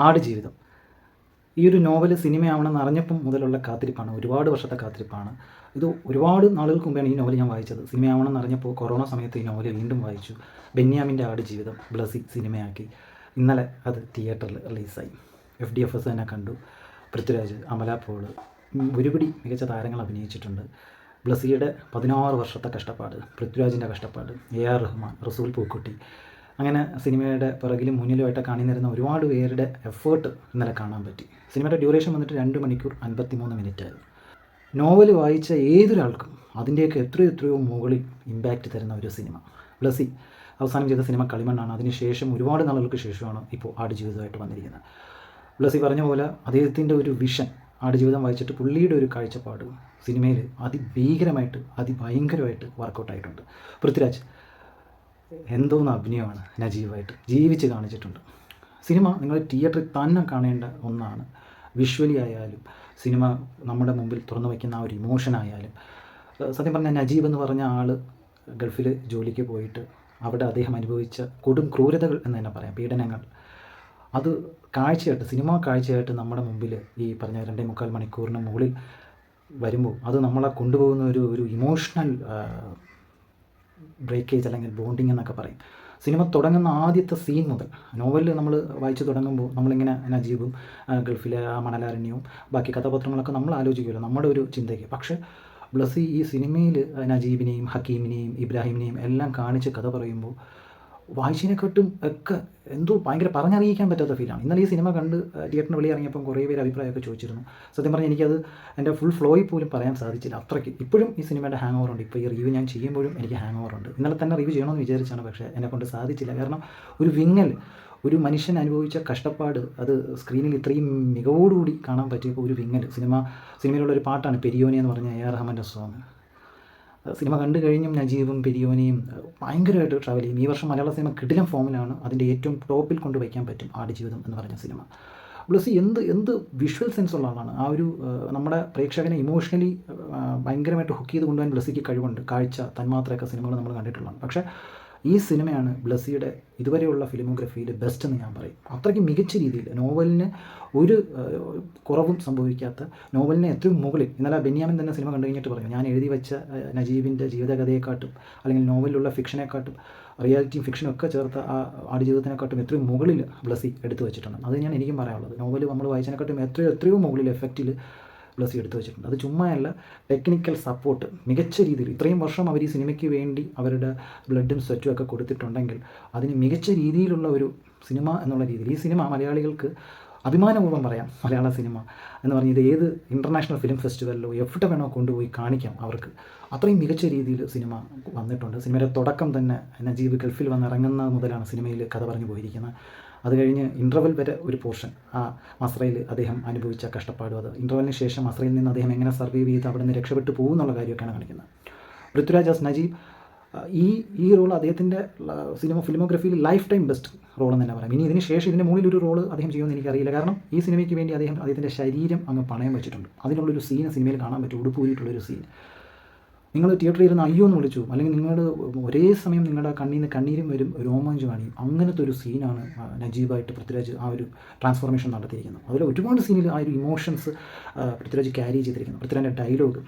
ആടുജീവിതം. ഈ ഒരു നോവൽ സിനിമയാവണമെന്ന് അറിഞ്ഞപ്പം മുതലുള്ള കാത്തിരിപ്പാണ്, ഒരുപാട് വർഷത്തെ കാത്തിരിപ്പാണ്. ഇത് ഒരുപാട് നാളുകൾക്ക് മുമ്പാണ് ഈ നോവൽ ഞാൻ വായിച്ചത്. സിനിമയാവണമെന്ന് അറിഞ്ഞപ്പോൾ കൊറോണ സമയത്ത് ഈ നോവൽ വീണ്ടും വായിച്ചു. ബെന്യാമിൻ്റെ ആടുജീവിതം ബ്ലസി സിനിമയാക്കി. ഇന്നലെ അത് തിയേറ്ററിൽ റിലീസായി. FDFS തന്നെ കണ്ടു. പൃഥ്വിരാജ്, അമല പോൾ, ഒരുപിടി മികച്ച താരങ്ങൾ അഭിനയിച്ചിട്ടുണ്ട്. ബ്ലസിയുടെ 16 വർഷത്തെ കഷ്ടപ്പാട്, പൃഥ്വിരാജിൻ്റെ കഷ്ടപ്പാട്, AR റഹ്മാൻ, റസൂൽ പൂക്കുട്ടി, അങ്ങനെ സിനിമയുടെ പിറകിലും മുന്നിലുമായിട്ട് കാണിന്നിരുന്ന ഒരുപാട് പേരുടെ എഫേർട്ട് ഇന്നലെ കാണാൻ പറ്റി. സിനിമയുടെ ഡ്യൂറേഷൻ വന്നിട്ട് 2 മണിക്കൂർ 53 മിനിറ്റായിരുന്നു. നോവൽ വായിച്ച ഏതൊരാൾക്കും അതിൻ്റെയൊക്കെ എത്രയോ മുകളിൽ ഇമ്പാക്റ്റ് തരുന്ന ഒരു സിനിമ. ബ്ലസി അവസാനം ചെയ്ത സിനിമ കളിമണ്ണാണ്. അതിനുശേഷം ഒരുപാട് നാളുകൾക്ക് ശേഷമാണ് ഇപ്പോൾ ആടുജീവിതമായിട്ട് വന്നിരിക്കുന്നത്. ബ്ലസി പറഞ്ഞ പോലെ അദ്ദേഹത്തിൻ്റെ ഒരു വിഷൻ, ആടുജീവിതം വായിച്ചിട്ട് പുള്ളിയുടെ ഒരു കാഴ്ചപ്പാട് സിനിമയിൽ അതിഭീകരമായിട്ട് അതിഭയങ്കരമായിട്ട് വർക്കൗട്ടായിട്ടുണ്ട്. പൃഥ്വിരാജ് എന്തോന്ന് അഭിനയമാണ് നജീബായിട്ട് ജീവിച്ച് കാണിച്ചിട്ടുണ്ട്. സിനിമ നിങ്ങൾ തിയേറ്ററിൽ തന്നെ കാണേണ്ട ഒന്നാണ്. വിഷ്വലി ആയാലും സിനിമ നമ്മുടെ മുമ്പിൽ തുറന്നു വയ്ക്കുന്ന ആ ഒരു ഇമോഷനായാലും. സത്യം പറഞ്ഞാൽ നജീബ് എന്ന് പറഞ്ഞ ആൾ ഗൾഫിൽ ജോലിക്ക് പോയിട്ട് അവിടെ അദ്ദേഹം അനുഭവിച്ച കൊടും ക്രൂരതകൾ എന്ന് തന്നെ പറയാം, പീഡനങ്ങൾ, അത് കാഴ്ചയായിട്ട്, സിനിമ കാഴ്ചയായിട്ട് നമ്മുടെ മുമ്പിൽ ഈ പറഞ്ഞ 2.25 മണിക്കൂറിന് മുകളിൽ വരുമ്പോൾ അത് നമ്മളെ കൊണ്ടുപോകുന്ന ഒരു ഇമോഷണൽ ബ്രേക്കേജ് അല്ലെങ്കിൽ ബോണ്ടിങ് എന്നൊക്കെ പറയും. സിനിമ തുടങ്ങുന്ന ആദ്യത്തെ സീൻ മുതൽ, നോവലിൽ നമ്മൾ വായിച്ച് തുടങ്ങുമ്പോൾ നമ്മളിങ്ങനെ നജീബും ഗൾഫിലെ ആ മണലാരണ്യവും ബാക്കി കഥാപാത്രങ്ങളൊക്കെ നമ്മൾ ആലോചിക്കുമല്ലോ നമ്മുടെ ഒരു ചിന്തയ്ക്ക്. പക്ഷേ ബ്ലസി ഈ സിനിമയിൽ നജീബിനെയും ഹക്കീമിനെയും ഇബ്രാഹിമിനെയും എല്ലാം കാണിച്ച് കഥ പറയുമ്പോൾ വായിച്ചതിനെക്കാട്ടും ഒക്കെ എന്തോ ഭയങ്കര പറഞ്ഞറിയിക്കാൻ പറ്റാത്ത ഫീലാണ്. ഇന്നലെ ഈ സിനിമ കണ്ട് തിയേറ്ററിന് വെളിയിൽ ഇറങ്ങിയപ്പം കുറേ പേര് അഭിപ്രായമൊക്കെ ചോദിച്ചിരുന്നു. സത്യം പറഞ്ഞാൽ എനിക്കത് എൻ്റെ ഫുൾ ഫ്ലോയിൽ പോലും പറയാൻ സാധിച്ചില്ല. അത്രയ്ക്ക് ഇപ്പോഴും ഈ സിനിമയുടെ ഹാങ് ഓവർ ഉണ്ട്. ഇപ്പോൾ ഈ റിവ്യൂ ഞാൻ ചെയ്യുമ്പോഴും എനിക്ക് ഹാങ് ഓവർ ഉണ്ട്. ഇന്നലെ തന്നെ റിവ്യൂ ചെയ്യണമെന്ന് വിചാരിച്ചാണ്, പക്ഷേ എന്നെക്കൊണ്ട് സാധിച്ചില്ല. കാരണം ഒരു വിങ്ങൽ, ഒരു മനുഷ്യൻ അനുഭവിച്ച കഷ്ടപ്പാട് അത് സ്ക്രീനിൽ ഇത്രയും മികവോടുകൂടി കാണാൻ പറ്റിയപ്പോൾ ഒരു വിങ്ങൽ. സിനിമയിലുള്ളൊരു പാട്ടാണ് പെരിയോനെ എന്ന് പറഞ്ഞ AR റഹ്മാൻ്റെ സോങ്. സിനിമ കണ്ടു കഴിഞ്ഞും നജീബും പെരിയോനെയും ഭയങ്കരമായിട്ട് ട്രാവൽ ചെയ്യും. ഈ വർഷം മലയാള സിനിമ കിടിലം ഫോമിലാണ്. അതിൻ്റെ ഏറ്റവും ടോപ്പിൽ കൊണ്ട് വയ്ക്കാൻ പറ്റും ആടുജീവിതം എന്ന് പറഞ്ഞ സിനിമ. ബ്ലസി എന്ത് വിഷ്വൽ സെൻസ് ഉള്ള ആളാണ്. ആ ഒരു നമ്മുടെ പ്രേക്ഷകനെ ഇമോഷണലി ഭയങ്കരമായിട്ട് ഹുക്ക് ചെയ്ത് കൊണ്ടുപോകാൻ ബ്ലസിക്ക് കഴിവുണ്ട്. കാഴ്ച, തന്മാത്രയൊക്കെ സിനിമകൾ നമ്മൾ കണ്ടിട്ടുള്ളതാണ്. പക്ഷേ ഈ സിനിമയാണ് ബ്ലസിയുടെ ഇതുവരെയുള്ള ഫിലിമോഗ്രഫിയിൽ ബെസ്റ്റ് എന്ന് ഞാൻ പറയും. അത്രയ്ക്ക് മികച്ച രീതിയിൽ നോവലിന് ഒരു കുറവും സംഭവിക്കാത്ത, നോവലിനെ എത്രയും മുകളിൽ. ഇന്നലെ ബെന്യാമിൻ തന്നെ സിനിമ കണ്ടു കഴിഞ്ഞിട്ട് പറഞ്ഞു, ഞാൻ എഴുതി വെച്ച നജീബിൻ്റെ ജീവിതകഥയെക്കാട്ടും അല്ലെങ്കിൽ നോവലിലുള്ള ഫിക്ഷനെക്കാട്ടും റിയാലിറ്റിയും ഫിക്ഷനും ഒക്കെ ചേർത്ത ആ ആടുജീവിതത്തിനെക്കാട്ടും എത്രയും മുകളിൽ ബ്ലസി എടുത്തു വെച്ചിട്ടുണ്ട്. അത് ഞാൻ എനിക്കും പറയാനുള്ളത്. നോവൽ നമ്മൾ വായിച്ചതിനെക്കാട്ടും എത്രയോ മുകളിൽ എഫക്റ്റിൽ ബ്ലസി എടുത്തു വെച്ചിട്ടുണ്ട്. അത് ചുമ്മായല്ല, ടെക്നിക്കൽ സപ്പോർട്ട് മികച്ച രീതിയിൽ. ഇത്രയും വർഷം അവർ ഈ സിനിമയ്ക്ക് വേണ്ടി അവരുടെ ബ്ലഡും സ്വെറ്റും ഒക്കെ കൊടുത്തിട്ടുണ്ടെങ്കിൽ അതിന് മികച്ച രീതിയിലുള്ള ഒരു സിനിമ എന്നുള്ള രീതിയിൽ ഈ സിനിമ മലയാളികൾക്ക് അഭിമാനപൂർവ്വം പറയാം. മലയാള സിനിമ എന്ന് പറഞ്ഞ് ഇത് ഏത് ഇൻ്റർനാഷണൽ ഫിലിം ഫെസ്റ്റിവലിലോ എവിടെ വേണോ കൊണ്ടുപോയി കാണിക്കാം അവർക്ക്. അത്രയും മികച്ച രീതിയിൽ സിനിമ വന്നിട്ടുണ്ട്. സിനിമയുടെ തുടക്കം തന്നെ നജീബ് ഗൾഫിൽ വന്നിറങ്ങുന്ന മുതലാണ് സിനിമയിൽ കഥ പറഞ്ഞു പോയിരിക്കുന്നത്. അത് കഴിഞ്ഞ് ഇൻ്റർവെൽ വരെ ഒരു പോർഷൻ, ആ മസ്രയിൽ അദ്ദേഹം അനുഭവിച്ച കഷ്ടപ്പാടും, അത് ഇൻ്റർവെലിന് ശേഷം മസ്രയിൽ നിന്ന് അദ്ദേഹം എങ്ങനെ സർവൈവ് ചെയ്ത് അവിടെ നിന്ന് രക്ഷപ്പെട്ടു പോകും എന്നുള്ള കാര്യമൊക്കെയാണ് കാണിക്കുന്നത്. പൃഥ്വിരാജ് നജീബ് ഈ റോൾ അദ്ദേഹത്തിൻ്റെ ഫിലിമോഗ്രഫിയിൽ ലൈഫ് ടൈം ബെസ്റ്റ് റോൾ എന്ന് തന്നെ പറയാം. ഇനി ഇതിന് ശേഷം ഇതിൻ്റെ മുകളിൽ ഒരു റോൾ അദ്ദേഹം ചെയ്യുമെന്ന് എനിക്കറിയില്ല. കാരണം ഈ സിനിമയ്ക്ക് വേണ്ടി അദ്ദേഹത്തിൻ്റെ ശരീരം അങ്ങ് പണയം വെച്ചിട്ടുണ്ട്. അതിനുള്ളൊരു സീൻ സിനിമയിൽ കാണാൻ പറ്റും, ഉടുപ്പൂരിയിട്ടുള്ളൊരു സീൻ. നിങ്ങൾ തിയേറ്ററിൽ ഇരുന്ന് അയ്യോ എന്ന് വിളിച്ചു, അല്ലെങ്കിൽ നിങ്ങൾ ഒരേ സമയം നിങ്ങളുടെ കണ്ണിൽ നിന്ന് കണ്ണീരും വരും, രോമാഞ്ചം കാണിയും. അങ്ങനത്തെ ഒരു സീനാണ് നജീബായിട്ട് പൃഥ്വിരാജ് ആ ഒരു ട്രാൻസ്ഫോർമേഷൻ നടത്തിയിരിക്കുന്നത്. അതിൽ ഒരുപാട് സീനിൽ ആ ഒരു ഇമോഷൻസ് പൃഥ്വിരാജ് ക്യാരി ചെയ്തിരിക്കുന്നു. പൃഥ്വിരാജിൻ്റെ ഡയലോഗ്,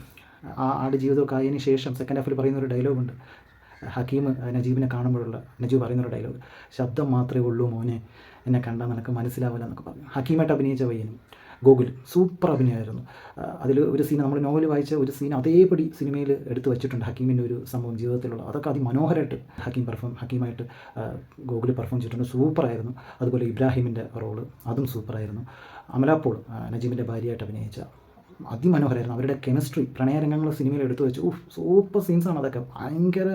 ആ ആടുജീവിതമൊക്കെ ആയതിനു ശേഷം സെക്കൻഡ് ഹാഫിൽ പറയുന്നൊരു ഡയലോഗുണ്ട്. ഹക്കീം നജീബിനെ കാണുമ്പോഴുള്ള നജീബ് പറയുന്നൊരു ഡയലോഗ്, ശബ്ദം മാത്രമേ ഉള്ളൂ മോനെ, എന്നെ കണ്ടാൽ നിനക്ക് മനസ്സിലാവില്ല എന്നൊക്കെ പറഞ്ഞു. ഹക്കീമായിട്ട് അഭിനയിച്ച പയ്യനും ഗോകുൽ സൂപ്പർ അഭിനയമായിരുന്നു. അതിൽ ഒരു സീൻ, നമ്മൾ നോവൽ വായിച്ച ഒരു സീൻ അതേപടി സിനിമയിൽ എടുത്തു വെച്ചിട്ടുണ്ട്. ഹക്കീമിൻ്റെ ഒരു സംഭവം ജീവിതത്തിലുള്ള, അതൊക്കെ അതിമനോഹരമായിട്ട് ഹക്കീമായിട്ട് ഗോകുൽ പെർഫോം ചെയ്തിട്ടുണ്ട്. സൂപ്പറായിരുന്നു. അതുപോലെ ഇബ്രാഹിമിൻ്റെ റോള് അതും സൂപ്പറായിരുന്നു. അമല പോൾ നജീബിൻ്റെ ഭാര്യയായിട്ട് അഭിനയിച്ച അതിമനോഹരമായിരുന്നു. അവരുടെ കെമിസ്ട്രി, പ്രണയരംഗങ്ങൾ സിനിമയിൽ എടുത്തു വെച്ചു. സൂപ്പർ സീൻസാണ് അതൊക്കെ. ഭയങ്കര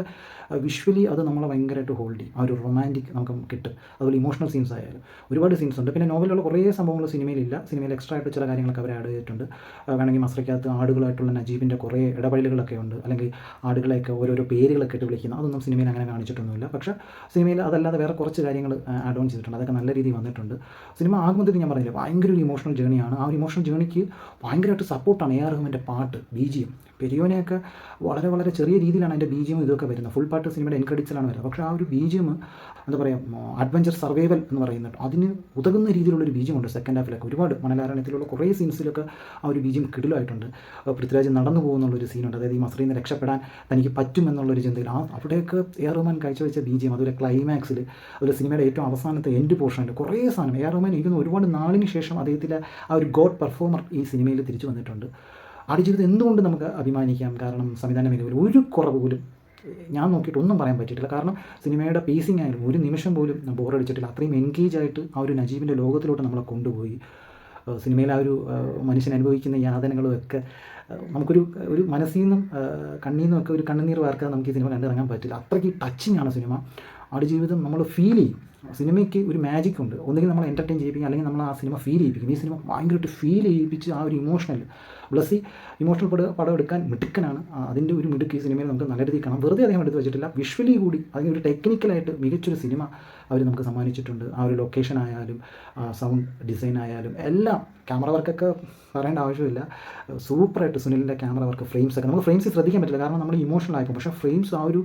വിഷ്വലി അത് നമ്മളെ ഭയങ്കരമായിട്ട് ഹോൾഡ് ചെയ്യും. ആ ഒരു റൊമാൻറ്റിക് നമുക്ക് കിട്ടും. അതുപോലെ ഇമോഷണൽ സീൻസ് ആയാലും ഒരുപാട് സീൻസ് ഉണ്ട്. പിന്നെ നോവലിലുള്ള കുറേ സംഭവങ്ങൾ സിനിമയിലില്ല. സിനിമയിൽ എക്സ്ട്രാ ആയിട്ട് ചില കാര്യങ്ങളൊക്കെ അവർ ആഡ് ചെയ്തിട്ടുണ്ട്. വേണമെങ്കിൽ മസ്രയ്ക്കകത്ത് ആടുകളായിട്ടുള്ള നജീബിൻ്റെ കുറേ ഇടപെടലുകളൊക്കെ ഉണ്ട്. അല്ലെങ്കിൽ ആടുകളെയൊക്കെ ഓരോരോ പേരുകളൊക്കെ ഇട്ട് വിളിക്കുന്ന അതൊന്നും സിനിമയിൽ അങ്ങനെ കാണിച്ചിട്ടൊന്നുമില്ല. പക്ഷേ സിനിമയിൽ അതല്ലാതെ വേറെ കുറച്ച് കാര്യങ്ങൾ ആഡ് ഓൺ ചെയ്തിട്ടുണ്ട്. അതൊക്കെ നല്ല രീതിയിൽ വന്നിട്ടുണ്ട്. സിനിമ ആകുമ്പോൾ ഞാൻ പറഞ്ഞില്ല, ഭയങ്കര ഒരു ഇമോഷണൽ ജേണിയാണ്. ആ ഒരു ഇമോഷണൽ ജേണിക്ക് ഭയങ്കരമായിട്ട് സപ്പോർട്ടാണ് AR റഹ്മാൻ്റെ പാട്ട്, BGM. പെരിയോനെയൊക്കെ വളരെ വളരെ ചെറിയ രീതിയിലാണ് അതിൻ്റെ BGM ഇതൊക്കെ വരുന്നത്. ഫുൾ പാട്ട് സിനിമയുടെ എൻ ക്രെഡിറ്റ്സിലാണ് വരുന്നത്. പക്ഷേ ആ ഒരു BGM എന്താ പറയുക, അഡ്വഞ്ചർ സർവൈവൽ എന്ന് പറയുന്നത് അതിന് ഉതകുന്ന രീതിയിലുള്ളൊരു BGM ഉണ്ട്. സെക്കൻഡ് ഹാഫിലൊക്കെ ഒരുപാട് മണലാരണ്യത്തിലുള്ള കുറേ സീൻസിലൊക്കെ ആ ഒരു BGM കിടിലമായിട്ടുണ്ട്. പൃഥ്വിരാജ് നടന്നു പോകുന്നുള്ളൊരു സീനുണ്ട്, അതായത് ഈ മസ്രിയിൽ നിന്ന് രക്ഷപ്പെടാൻ തനിക്ക് പറ്റുമെന്നുള്ളൊരു ചിന്തയിൽ അവിടെയൊക്കെ AR റഹ്മാൻ കാഴ്ചവെച്ച BGM, അതുപോലെ ക്ലൈമാക്സിൽ, അതുപോലെ സിനിമയുടെ ഏറ്റവും അവസാനത്തെ എൻഡ് പോർഷനിൽ കുറേ സാധനം AR റഹ്മാൻ ഇരിക്കുന്ന ഒരുപാട് നാളിന് ശേഷം അദ്ദേഹത്തിലെ ആ ഒരു ഗോഡ് പെർഫോമർ ഈ സിനിമയിൽ തിരിച്ചു വന്നിട്ടുണ്ട്. ആടുജീവിതം എന്തുകൊണ്ട് നമുക്ക് അഭിമാനിക്കാം? കാരണം സംവിധാന മികവിൽ ഒരു കുറവ് പോലും ഞാൻ നോക്കിയിട്ട് ഒന്നും പറയാൻ പറ്റിയിട്ടില്ല. കാരണം സിനിമയുടെ പേസിംഗ് ആയാലും ഒരു നിമിഷം പോലും ബോറടിച്ചിട്ടില്ല. അത്രയും എൻഗേജ് ആയിട്ട് ആ ഒരു നജീബിൻ്റെ ലോകത്തിലോട്ട് നമ്മളെ കൊണ്ടുപോയി. സിനിമയിൽ ആ ഒരു മനുഷ്യൻ അനുഭവിക്കുന്ന യാതനകളും ഒക്കെ നമുക്കൊരു മനസ്സിൽ നിന്നും കണ്ണിൽ നിന്നും ഒക്കെ ഒരു കണ്ണുനീർ വാർക്കാതെ നമുക്ക് ഈ സിനിമ കണ്ടിറങ്ങാൻ പറ്റില്ല. അത്രയ്ക്ക് ടച്ചിങ് ആണ് സിനിമ. ആടുജീവിതം നമ്മൾ ഫീൽ ചെയ്യും. സിനിമയ്ക്ക് ഒരു മാജിക് ഉണ്ട്. ഒന്നുകിൽ നമ്മൾ എൻ്റർടൈൻ ചെയ്യിപ്പിക്കും, അല്ലെങ്കിൽ നമ്മൾ ആ സിനിമ ഫീൽ ചെയ്യിപ്പിക്കും. ഈ സിനിമ ഭയങ്കരമായിട്ട് ഫീൽ ചെയ്യിപ്പിച്ച് ആ ഒരു ബ്ലസ്സി ഇമോഷണൽ പടം എടുക്കാൻ മിടുക്കനാണ്. അതിൻ്റെ ഒരു മിടുക്ക് ഈ സിനിമയിൽ നമുക്ക് നല്ല രീതിയിൽ കാണാം. വെറുതെ അദ്ദേഹം എടുത്ത് വെച്ചിട്ടില്ല. വിഷ്വലി കൂടി അതിനൊരു ടെക്നിക്കലായിട്ട് മികച്ചൊരു സിനിമ അവർ നമുക്ക് സമ്മാനിച്ചിട്ടുണ്ട്. ആ ഒരു ലൊക്കേഷൻ ആയാലും സൗണ്ട് ഡിസൈൻ ആയാലും എല്ലാം. ക്യാമറ വർക്കൊക്കെ പറയേണ്ട ആവശ്യമില്ല. സൂപ്പറായിട്ട് സുനിലിൻ്റെ ക്യാമറ വർക്ക്, ഫ്രെയിംസൊക്കെ നമുക്ക് ഫ്രെയിംസ് ശ്രദ്ധിക്കാൻ പറ്റില്ല, കാരണം നമ്മൾ ഇമോഷണൽ ആയിപ്പോൾ. പക്ഷേ ഫ്രെയിംസ് ആ ഒരു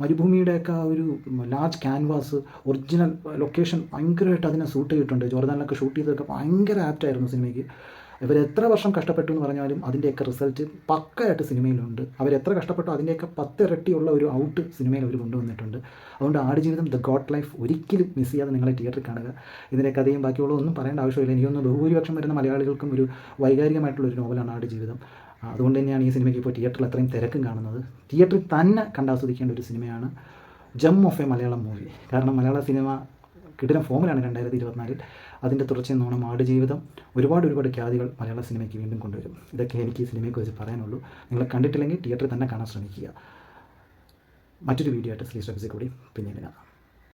മരുഭൂമിയുടെയൊക്കെ ആ ഒരു ലാർജ് ക്യാൻവാസ്, ഒറിജിനൽ ലൊക്കേഷൻ ഭയങ്കരമായിട്ട് അതിനെ ഷൂട്ട് ചെയ്തിട്ടുണ്ട്. ജോർദാനിലൊക്കെ ഷൂട്ട് ചെയ്തതൊക്കെ ഭയങ്കര ആപ്റ്റായിരുന്നു സിനിമയ്ക്ക്. ഇവരെത്ര വർഷം കഷ്ടപ്പെട്ടു എന്ന് പറഞ്ഞാലും അതിൻ്റെയൊക്കെ റിസൾട്ട് പക്കയായിട്ട് സിനിമയിലുണ്ട്. അവരെത്ര കഷ്ടപ്പെട്ടോ അതിൻ്റെയൊക്കെ 10 ഇരട്ടിയുള്ള ഒരു ഔട്ട് സിനിമയിൽ അവർ കൊണ്ടുവന്നിട്ടുണ്ട്. അതുകൊണ്ട് ആടുജീവിതം ദ ഗോഡ് ലൈഫ് ഒരിക്കലും മിസ് ചെയ്യാതെ നിങ്ങളെ തിയേറ്ററിൽ കാണുക. ഇതിൻ്റെ കഥയും ബാക്കിയുള്ള ഒന്നും പറയേണ്ട ആവശ്യമില്ല. എനിക്കൊന്ന് ബഹുഭൂരിപക്ഷം വരുന്ന മലയാളികൾക്കും ഒരു വൈകാരികമായിട്ടുള്ളൊരു നോവലാണ് ആടുജീവിതം. അതുകൊണ്ട് തന്നെയാണ് ഈ സിനിമയ്ക്ക് ഇപ്പോൾ തിയേറ്ററിൽ അത്രയും തിരക്കും കാണുന്നത്. തിയേറ്ററിൽ തന്നെ കണ്ടാസ്വദിക്കേണ്ട ഒരു സിനിമയാണ് ജം ഓഫ് എ മലയാളം മൂവി. കാരണം മലയാള സിനിമ കിടിലം ഫോമിലാണ് 2024. അതിൻ്റെ തുടർച്ചയെന്നോണം ആടുജീവിതം ഒരുപാട് ഖ്യാതികൾ മലയാള സിനിമയ്ക്ക് വീണ്ടും കൊണ്ടുവരും. ഇതൊക്കെ എനിക്ക് ഈ സിനിമയെക്കുറിച്ച് പറയാനുള്ളൂ. നിങ്ങൾ കണ്ടിട്ടില്ലെങ്കിൽ തിയേറ്ററിൽ തന്നെ കാണാൻ ശ്രമിക്കുക. മറ്റൊരു വീഡിയോ ആയിട്ട് ശ്രീ കൂടി പിന്നീട് കാണാം.